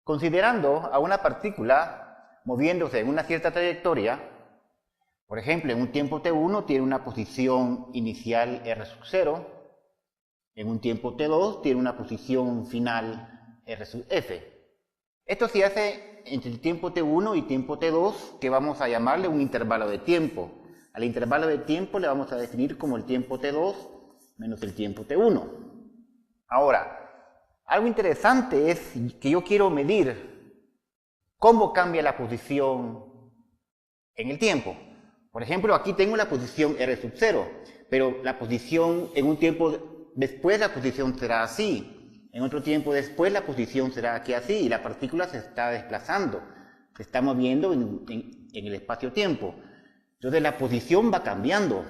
Considerando a una partícula moviéndose en una cierta trayectoria, por ejemplo, en un tiempo t1 tiene una posición inicial r sub 0, en un tiempo t2 tiene una posición final r sub f. Esto se hace entre el tiempo t1 y tiempo t2, que vamos a llamarle un intervalo de tiempo. Al intervalo de tiempo le vamos a definir como el tiempo t2 menos el tiempo t1. Ahora, algo interesante es que yo quiero medir cómo cambia la posición en el tiempo. Por ejemplo, aquí tengo la posición r sub 0, pero la posición en un tiempo después la posición será así. En otro tiempo después la posición será aquí así y la partícula se está desplazando, se está moviendo en el espacio-tiempo. Entonces la posición va cambiando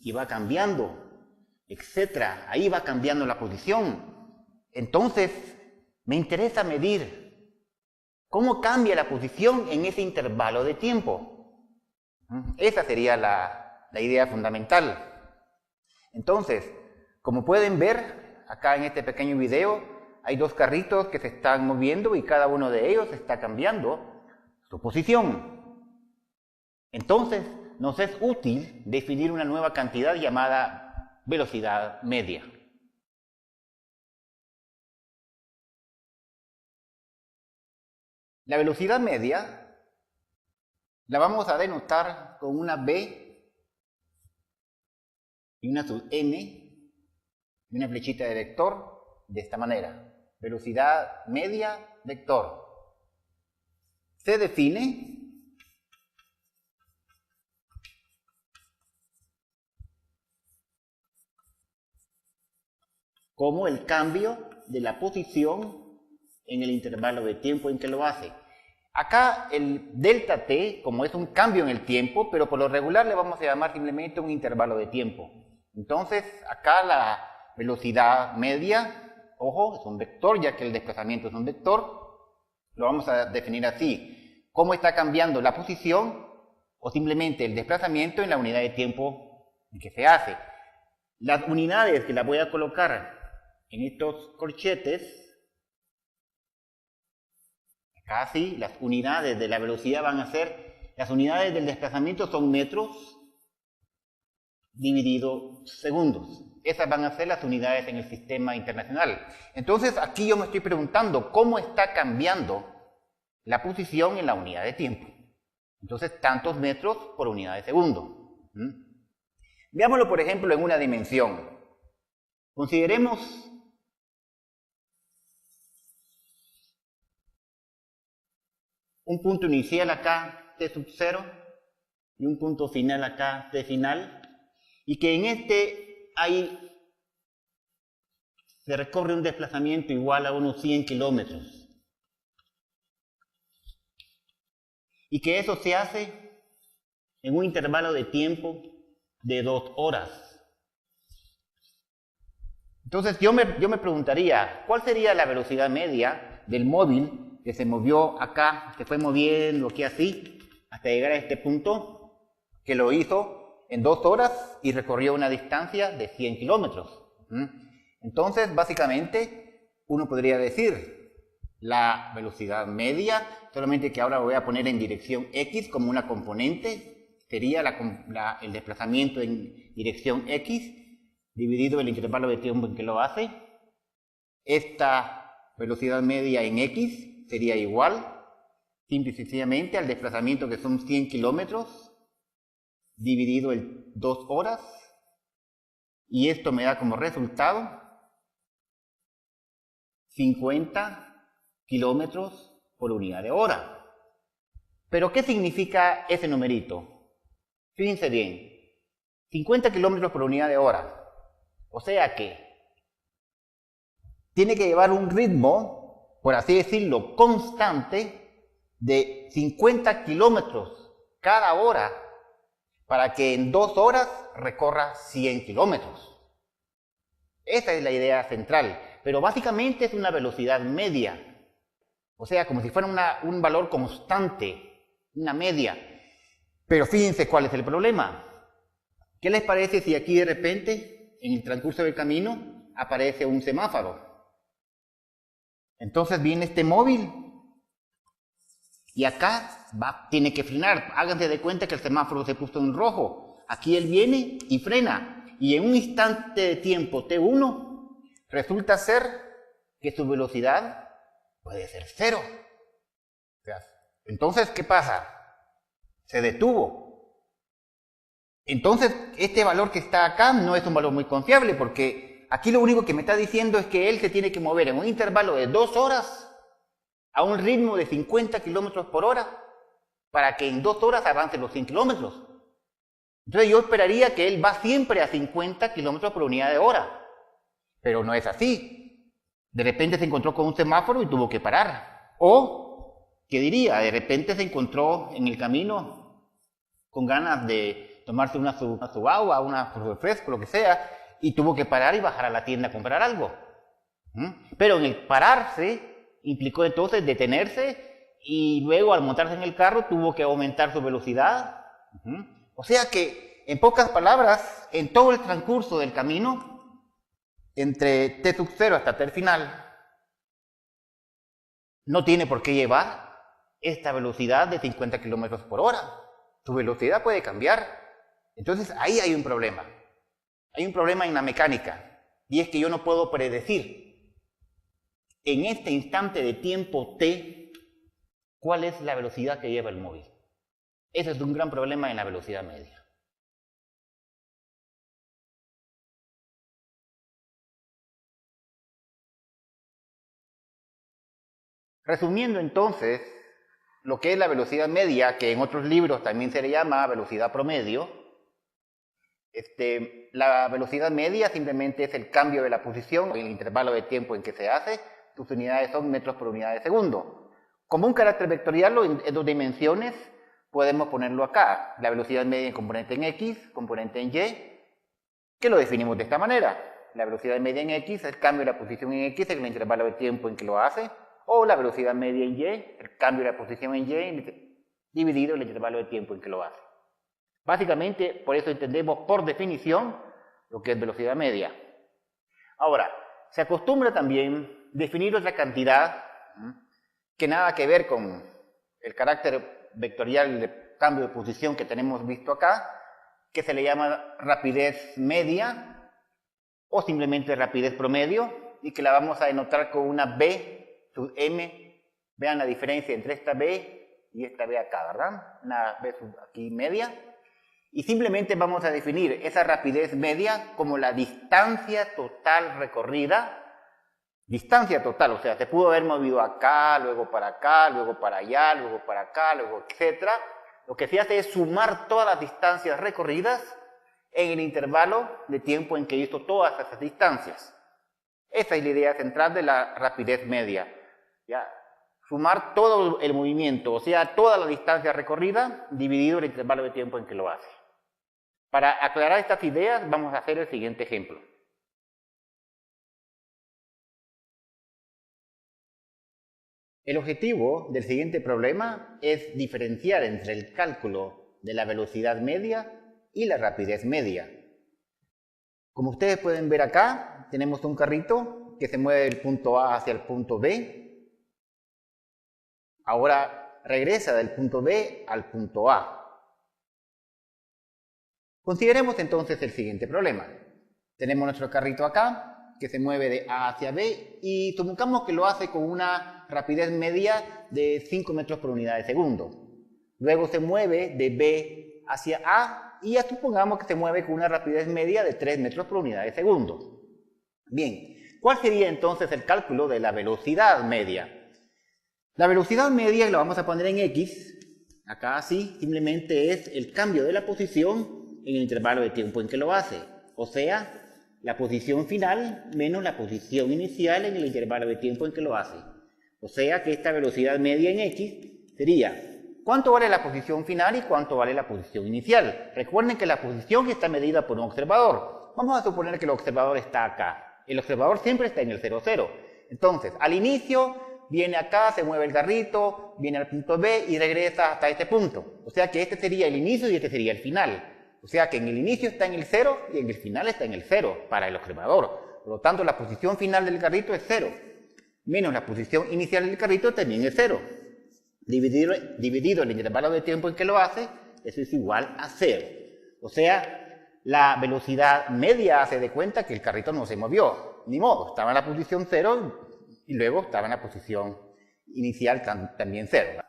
y va cambiando, etc. Ahí va cambiando la posición. Entonces, me interesa medir cómo cambia la posición en ese intervalo de tiempo. Esa sería la idea fundamental. Entonces, como pueden ver, acá en este pequeño video, hay dos carritos que se están moviendo y cada uno de ellos está cambiando su posición. Entonces, nos es útil definir una nueva cantidad llamada velocidad media. La velocidad media la vamos a denotar con una b y una sub n y una flechita de vector de esta manera. Velocidad media vector. Se define como el cambio de la posición en el intervalo de tiempo en que lo hace. Acá el delta t, como es un cambio en el tiempo, pero por lo regular le vamos a llamar simplemente un intervalo de tiempo. Entonces, acá la velocidad media, ojo, es un vector, ya que el desplazamiento es un vector, lo vamos a definir así. ¿Cómo está cambiando la posición o simplemente el desplazamiento en la unidad de tiempo en que se hace? Las unidades que las voy a colocar en estos corchetes, acá sí, las unidades de la velocidad van a ser, las unidades del desplazamiento son metros dividido segundos. Esas van a ser las unidades en el sistema internacional. Entonces aquí yo me estoy preguntando cómo está cambiando la posición en la unidad de tiempo. Entonces tantos metros por unidad de segundo. Veámoslo por ejemplo en una dimensión. Consideremos un punto inicial acá, t sub 0, y un punto final acá, t final, y que en este se recorre un desplazamiento igual a unos 100 kilómetros. Y que eso se hace en un intervalo de tiempo de 2 horas. Entonces yo me preguntaría, ¿cuál sería la velocidad media del móvil que se movió acá, se fue moviendo aquí así, hasta llegar a este punto, que lo hizo en 2 horas y recorrió una distancia de 100 kilómetros? Entonces, básicamente, uno podría decir la velocidad media, solamente que ahora lo voy a poner en dirección X como una componente, sería el desplazamiento en dirección X, dividido el intervalo de tiempo en que lo hace. Esta velocidad media en X sería igual, simple y sencillamente, al desplazamiento que son 100 kilómetros, dividido en 2 horas, y esto me da como resultado 50 kilómetros por unidad de hora. ¿Pero qué significa ese numerito? Fíjense bien, 50 kilómetros por unidad de hora, o sea que tiene que llevar un ritmo, por así decirlo, constante de 50 kilómetros cada hora para que en 2 horas recorra 100 kilómetros. Esa es la idea central, pero básicamente es una velocidad media, o sea, como si fuera un valor constante, una media. Pero fíjense cuál es el problema. ¿Qué les parece si aquí de repente, en el transcurso del camino, aparece un semáforo? Entonces viene este móvil Y acá tiene que frenar. Háganse de cuenta que el semáforo se puso en rojo. Aquí él viene y frena. Y en un instante de tiempo T1 resulta ser que su velocidad puede ser 0. Entonces, ¿qué pasa? Se detuvo. Entonces, este valor que está acá no es un valor muy confiable, porque aquí lo único que me está diciendo es que él se tiene que mover en un intervalo de 2 horas a un ritmo de 50 kilómetros por hora para que en 2 horas avance los 100 kilómetros. Entonces yo esperaría que él va siempre a 50 kilómetros por unidad de hora, pero no es así. De repente se encontró con un semáforo y tuvo que parar. O, ¿qué diría? De repente se encontró en el camino con ganas de tomarse su agua, su refresco, lo que sea, y tuvo que parar y bajar a la tienda a comprar algo. Pero en el pararse implicó entonces detenerse y luego al montarse en el carro tuvo que aumentar su velocidad. O sea que, en pocas palabras, en todo el transcurso del camino, entre T sub 0 hasta T final, no tiene por qué llevar esta velocidad de 50 kilómetros por hora. Su velocidad puede cambiar. Entonces ahí hay un problema. Hay un problema en la mecánica. Y es que yo no puedo predecir en este instante de tiempo t, ¿cuál es la velocidad que lleva el móvil? Ese es un gran problema en la velocidad media. Resumiendo entonces, lo que es la velocidad media, que en otros libros también se le llama velocidad promedio, la velocidad media simplemente es el cambio de la posición en el intervalo de tiempo en que se hace. Sus unidades son metros por unidad de segundo. Como un carácter vectorial en 2 dimensiones, podemos ponerlo acá. La velocidad media en componente en X, componente en Y, que lo definimos de esta manera. La velocidad media en X es el cambio de la posición en X en el intervalo de tiempo en que lo hace, o la velocidad media en Y, el cambio de la posición en Y dividido el intervalo de tiempo en que lo hace. Básicamente, por eso entendemos por definición lo que es velocidad media. Ahora, se acostumbra también definir otra cantidad que nada que ver con el carácter vectorial de cambio de posición que tenemos visto acá, que se le llama rapidez media o simplemente rapidez promedio, y que la vamos a denotar con una b sub m. Vean la diferencia entre esta b y esta b acá, ¿verdad? Una b sub aquí media. Y simplemente vamos a definir esa rapidez media como la distancia total recorrida. Distancia total, o sea, se pudo haber movido acá, luego para acá, luego para allá, luego para acá, luego etc. Lo que se hace es sumar todas las distancias recorridas en el intervalo de tiempo en que hizo todas esas distancias. Esa es la idea central de la rapidez media. ¿Ya? Sumar todo el movimiento, o sea, toda la distancia recorrida dividido el intervalo de tiempo en que lo hace. Para aclarar estas ideas vamos a hacer el siguiente ejemplo. El objetivo del siguiente problema es diferenciar entre el cálculo de la velocidad media y la rapidez media. Como ustedes pueden ver acá, tenemos un carrito que se mueve del punto A hacia el punto B. Ahora regresa del punto B al punto A. Consideremos entonces el siguiente problema. Tenemos nuestro carrito acá, que se mueve de A hacia B, y supongamos que lo hace con una rapidez media de 5 metros por unidad de segundo. Luego se mueve de B hacia A, y ya supongamos que se mueve con una rapidez media de 3 metros por unidad de segundo. Bien, ¿cuál sería entonces el cálculo de la velocidad media? La velocidad media la vamos a poner en X, acá así, simplemente es el cambio de la posición en el intervalo de tiempo en que lo hace, o sea, la posición final menos la posición inicial en el intervalo de tiempo en que lo hace. O sea que esta velocidad media en X sería ¿cuánto vale la posición final y cuánto vale la posición inicial? Recuerden que la posición está medida por un observador. Vamos a suponer que el observador está acá. El observador siempre está en el 0, 0. Entonces, al inicio viene acá, se mueve el carrito, viene al punto B y regresa hasta este punto. O sea que este sería el inicio y este sería el final. O sea que en el inicio está en el 0 y en el final está en el 0 para el observador. Por lo tanto, la posición final del carrito es 0. Menos la posición inicial del carrito también es 0. dividido el intervalo de tiempo en que lo hace, eso es igual a 0. O sea, la velocidad media hace de cuenta que el carrito no se movió. Ni modo, estaba en la posición 0 y luego estaba en la posición inicial también 0.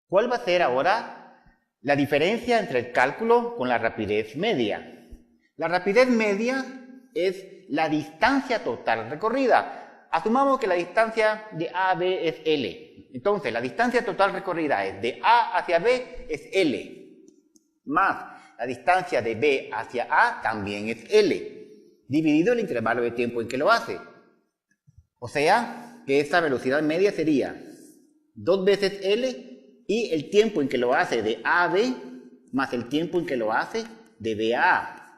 ¿Cuál va a ser ahora la diferencia entre el cálculo con la rapidez media? La rapidez media es la distancia total recorrida. Asumamos que la distancia de A a B es L. Entonces, la distancia total recorrida es de A hacia B es L, más la distancia de B hacia A también es L, dividido el intervalo de tiempo en que lo hace. O sea, que esa velocidad media sería 2 veces L y el tiempo en que lo hace de A a B más el tiempo en que lo hace de B a A.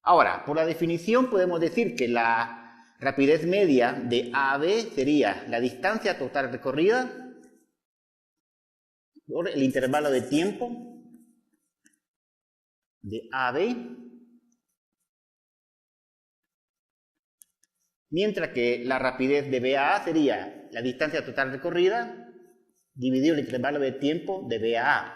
Ahora, por la definición podemos decir que la rapidez media de A a B sería la distancia total recorrida por el intervalo de tiempo de A a B, mientras que la rapidez de B a A sería la distancia total recorrida dividido el intervalo de tiempo de B a A.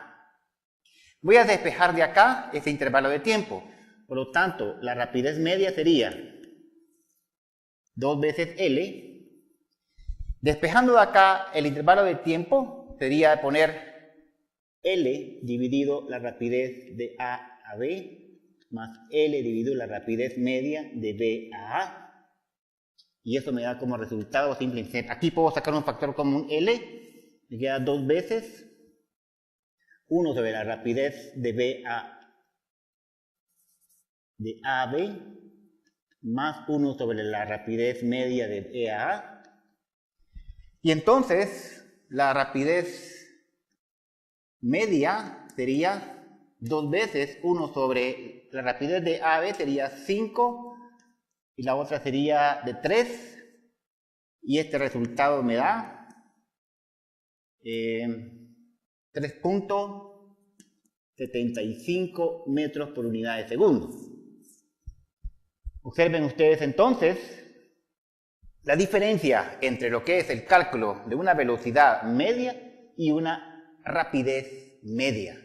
Voy a despejar de acá ese intervalo de tiempo. Por lo tanto, la rapidez media sería 2 veces L. Despejando de acá el intervalo de tiempo, sería poner L dividido la rapidez de A a B, más L dividido la rapidez media de B a A. Y eso me da como resultado simplemente, aquí puedo sacar un factor común L, me queda 2 veces 1 sobre la rapidez de B a B más 1 sobre la rapidez media de E a A. Y entonces la rapidez media sería 2 veces 1 sobre la rapidez de A a B sería 5 y la otra sería de 3. Y este resultado me da 3.75 metros por unidad de segundo. Observen ustedes entonces la diferencia entre lo que es el cálculo de una velocidad media y una rapidez media.